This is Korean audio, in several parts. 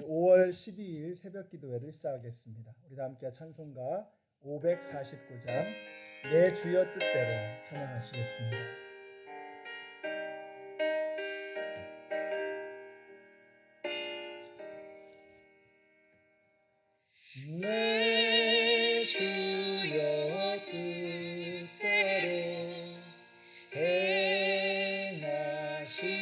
5월 12일 새벽 기도회를 시작하겠습니다. 우리 다 함께 찬송가 549장 내 주여 뜻대로 찬양하시겠습니다. 내 주여 뜻대로 행하시옵소서.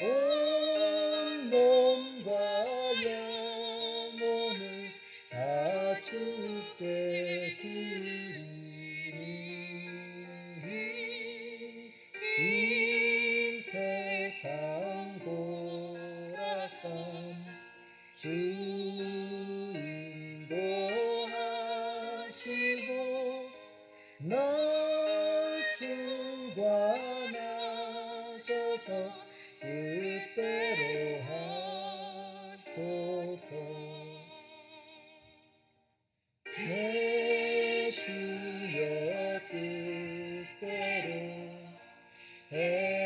온 몸과 영혼을 다 주께 드리니 이 세상 고락한 주 인도하시고 날 주관하셔서 뜻대로 하소서. 내 주여 뜻대로 행하시옵소서.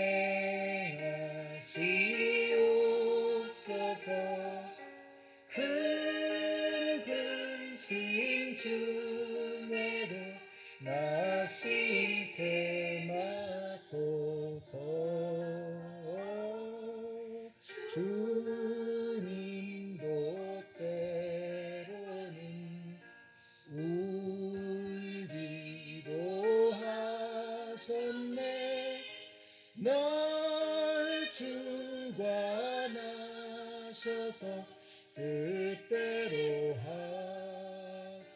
큰 근심 중에도 나심 태마소서. 주님도 때로는 울기도 하셨네. 날 주관하셔서 뜻대로 하소서.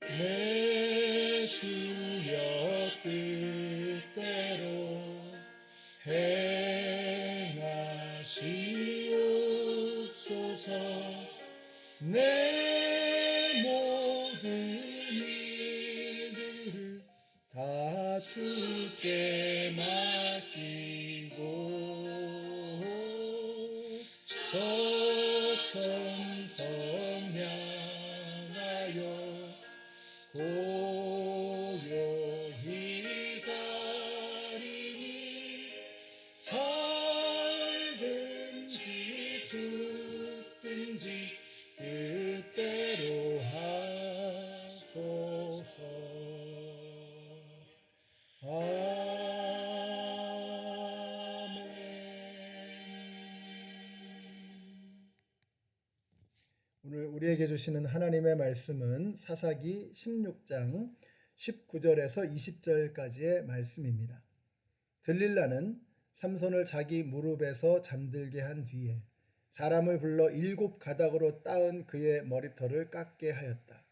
내 주여 뜻대로 행하시옵소서. 내 모든 일들을 다 주께 맡기고 저 천성 향하여 고요히 가리니 살든지 죽든지 뜻대로 하소서. 아멘. 오늘 우리에게 주시는 하나님의 말씀은 사사기 16장 19절에서 20절까지의 말씀입니다. 들릴라는 삼손을 자기 무릎에서 잠들게 한 뒤에 사람을 불러 7 가닥으로 따은 그의 머리털을 깎게 하였다.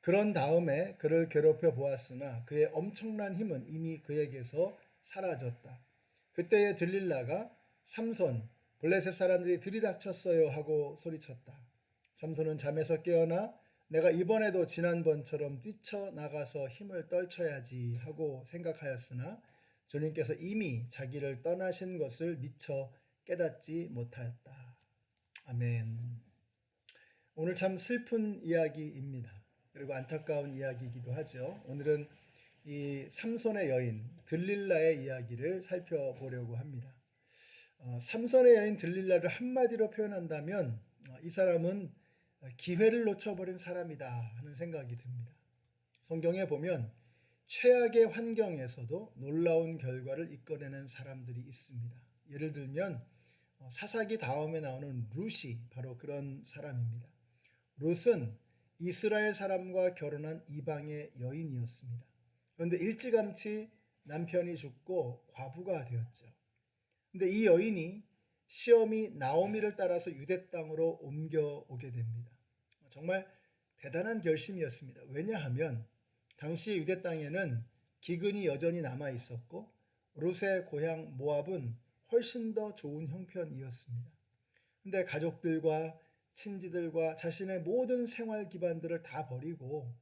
그런 다음에 그를 괴롭혀 보았으나 그의 엄청난 힘은 이미 그에게서 사라졌다. 그때에 들릴라가 삼손, 블레셋 사람들이 들이닥쳤어요 하고 소리쳤다. 삼손은 잠에서 깨어나 내가 이번에도 지난번처럼 뛰쳐나가서 힘을 떨쳐야지 하고 생각하였으나 주님께서 이미 자기를 떠나신 것을 미처 깨닫지 못하였다. 아멘. 오늘 참 슬픈 이야기입니다. 그리고 안타까운 이야기이기도 하죠. 오늘은 이 삼손의 여인 들릴라의 이야기를 살펴보려고 합니다. 삼손의 여인 들릴라를 한마디로 표현한다면 이 사람은 기회를 놓쳐버린 사람이다 하는 생각이 듭니다. 성경에 보면 최악의 환경에서도 놀라운 결과를 이끌어내는 사람들이 있습니다. 예를 들면 사사기 다음에 나오는 룻이 바로 그런 사람입니다. 룻은 이스라엘 사람과 결혼한 이방의 여인이었습니다. 그런데 일찌감치 남편이 죽고 과부가 되었죠. 그런데 이 여인이 시어미 나오미를 따라서 유대 땅으로 옮겨오게 됩니다. 정말 대단한 결심이었습니다. 왜냐하면 당시 유대 땅에는 기근이 여전히 남아 있었고 룻의 고향 모압은 훨씬 더 좋은 형편이었습니다. 그런데 가족들과 친지들과 자신의 모든 생활 기반들을 다 버리고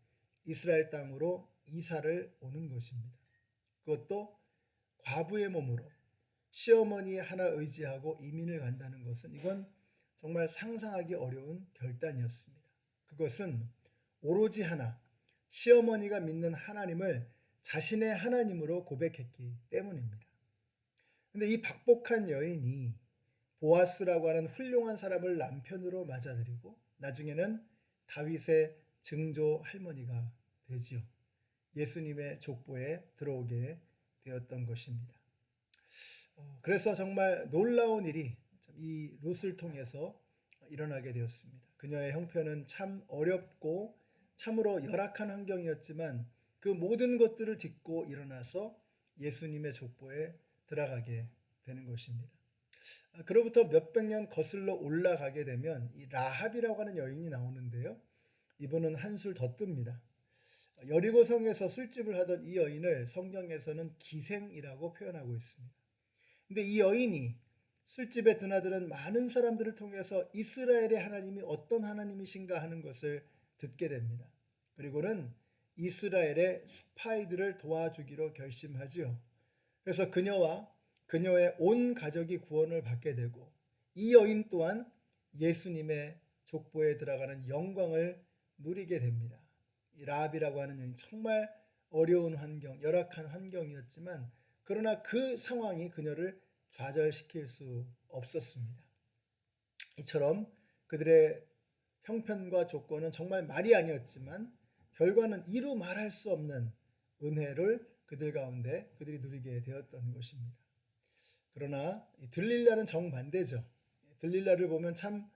이스라엘 땅으로 이사를 오는 것입니다. 그것도 과부의 몸으로 시어머니 하나 의지하고 이민을 간다는 것은 이건 정말 상상하기 어려운 결단이었습니다. 그것은 오로지 하나, 시어머니가 믿는 하나님을 자신의 하나님으로 고백했기 때문입니다. 근데 이 박복한 여인이 보아스라고 하는 훌륭한 사람을 남편으로 맞아들이고 나중에는 다윗의 증조 할머니가 되지요. 예수님의 족보에 들어오게 되었던 것입니다. 그래서 정말 놀라운 일이 이 룻을 통해서 일어나게 되었습니다. 그녀의 형편은 참 어렵고 참으로 열악한 환경이었지만 그 모든 것들을 딛고 일어나서 예수님의 족보에 들어가게 되는 것입니다. 그로부터 몇백 년 거슬러 올라가게 되면 이 라합이라고 하는 여인이 나오는데요. 이분은 한술 더 뜹니다. 여리고성에서 술집을 하던 이 여인을 성경에서는 기생이라고 표현하고 있습니다. 근데 이 여인이 술집에 드나드는 많은 사람들을 통해서 이스라엘의 하나님이 어떤 하나님이신가 하는 것을 듣게 됩니다. 그리고는 이스라엘의 스파이들을 도와주기로 결심하지요. 그래서 그녀와 그녀의 온 가족이 구원을 받게 되고 이 여인 또한 예수님의 족보에 들어가는 영광을 누리게 됩니다. 이 라합이라고 하는 여인 정말 어려운 환경, 열악한 환경이었지만 그러나 그 상황이 그녀를 좌절시킬 수 없었습니다. 이처럼 그들의 형편과 조건은 정말 말이 아니었지만 결과는 이루 말할 수 없는 은혜를 그들 가운데 그들이 누리게 되었던 것입니다. 그러나 들릴라는 정반대죠. 들릴라를 보면 참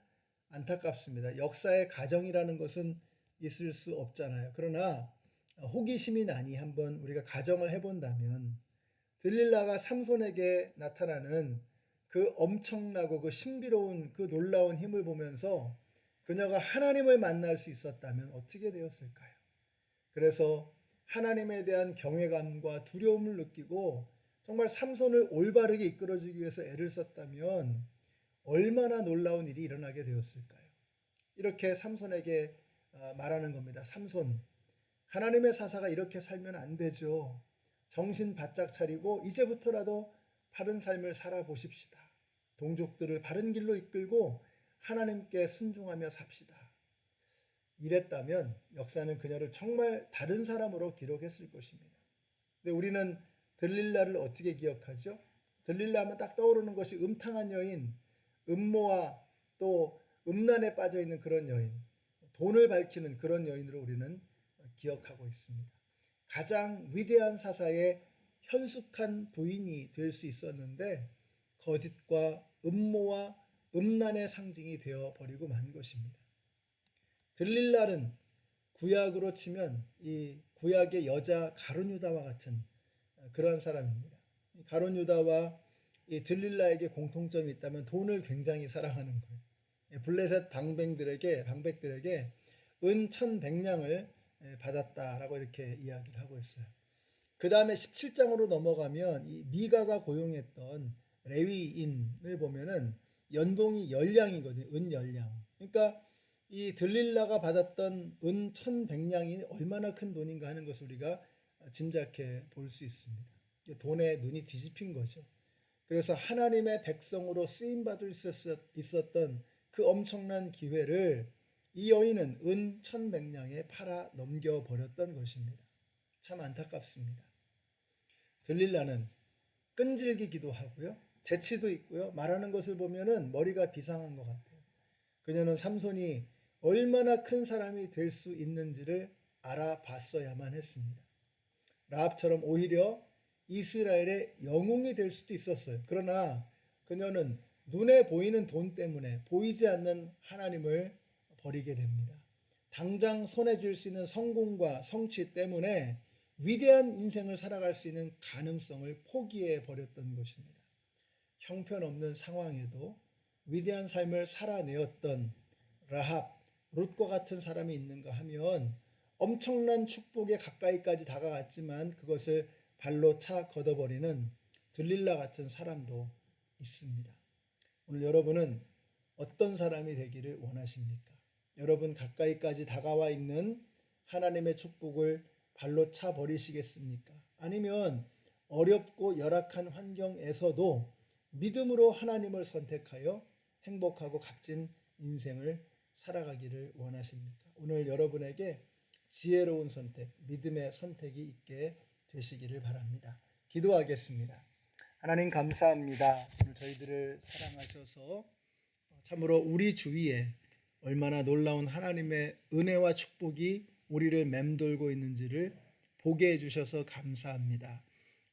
안타깝습니다. 역사의 가정이라는 것은 있을 수 없잖아요. 그러나 호기심이 나니 한번 우리가 가정을 해본다면 들릴라가 삼손에게 나타나는 그 엄청나고 그 신비로운 그 놀라운 힘을 보면서 그녀가 하나님을 만날 수 있었다면 어떻게 되었을까요? 그래서 하나님에 대한 경외감과 두려움을 느끼고 정말 삼손을 올바르게 이끌어주기 위해서 애를 썼다면 얼마나 놀라운 일이 일어나게 되었을까요? 이렇게 삼손에게 말하는 겁니다. 삼손, 하나님의 사사가 이렇게 살면 안 되죠. 정신 바짝 차리고 이제부터라도 바른 삶을 살아보십시다. 동족들을 바른 길로 이끌고 하나님께 순종하며 삽시다. 이랬다면 역사는 그녀를 정말 다른 사람으로 기록했을 것입니다. 근데 우리는 들릴라를 어떻게 기억하죠? 들릴라 하면 딱 떠오르는 것이 음탕한 여인, 음모와 또 음란에 빠져 있는 그런 여인, 돈을 밝히는 그런 여인으로 우리는 기억하고 있습니다. 가장 위대한 사사의 현숙한 부인이 될 수 있었는데 거짓과 음모와 음란의 상징이 되어 버리고 만 것입니다. 들릴라는 구약으로 치면 이 구약의 여자 가룟유다와 같은 그런 사람입니다. 가룟유다와 이 들릴라에게 공통점이 있다면 돈을 굉장히 사랑하는 거예요. 블레셋 방백들에게 은 1,100냥을 받았다라고 이렇게 이야기를 하고 있어요. 그 다음에 17장으로 넘어가면 이 미가가 고용했던 레위인을 보면은 연봉이 10냥이거든요. 은 10냥. 그러니까 이 들릴라가 받았던 은 1,100냥이 얼마나 큰 돈인가 하는 것을 우리가 짐작해 볼 수 있습니다. 돈에 눈이 뒤집힌 거죠. 그래서 하나님의 백성으로 쓰임 받을 있었던 그 엄청난 기회를 이 여인은 은 1,100냥에 팔아 넘겨 버렸던 것입니다. 참 안타깝습니다. 들릴라는 끈질기기도 하고요. 재치도 있고요. 말하는 것을 보면은 머리가 비상한 것 같아요. 그녀는 삼손이 얼마나 큰 사람이 될 수 있는지를 알아봤어야만 했습니다. 라합처럼 오히려 이스라엘의 영웅이 될 수도 있었어요. 그러나 그녀는 눈에 보이는 돈 때문에 보이지 않는 하나님을 버리게 됩니다. 당장 손에 쥘 수 있는 성공과 성취 때문에 위대한 인생을 살아갈 수 있는 가능성을 포기해 버렸던 것입니다. 형편없는 상황에도 위대한 삶을 살아내었던 라합, 룻과 같은 사람이 있는가 하면 엄청난 축복에 가까이까지 다가갔지만 그것을 발로 차 걷어버리는 들릴라 같은 사람도 있습니다. 오늘 여러분은 어떤 사람이 되기를 원하십니까? 여러분 가까이까지 다가와 있는 하나님의 축복을 발로 차 버리시겠습니까? 아니면 어렵고 열악한 환경에서도 믿음으로 하나님을 선택하여 행복하고 값진 인생을 살아가기를 원하십니까? 오늘 여러분에게 지혜로운 선택, 믿음의 선택이 있게 되시기를 바랍니다. 기도하겠습니다. 하나님 감사합니다. 오늘 저희들을 사랑하셔서 참으로 우리 주위에 얼마나 놀라운 하나님의 은혜와 축복이 우리를 맴돌고 있는지를 보게 해주셔서 감사합니다.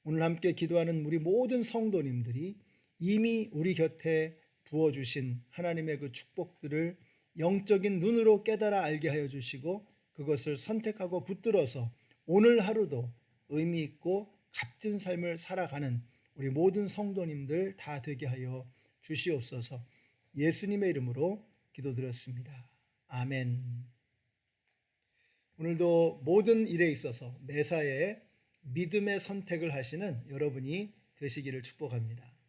오늘 함께 기도하는 우리 모든 성도님들이 이미 우리 곁에 부어주신 하나님의 그 축복들을 영적인 눈으로 깨달아 알게 하여 주시고 그것을 선택하고 붙들어서 오늘 하루도 의미 있고 값진 삶을 살아가는 우리 모든 성도님들 다 되게 하여 주시옵소서. 예수님의 이름으로 기도드렸습니다. 아멘. 오늘도 모든 일에 있어서 매사에 믿음의 선택을 하시는 여러분이 되시기를 축복합니다.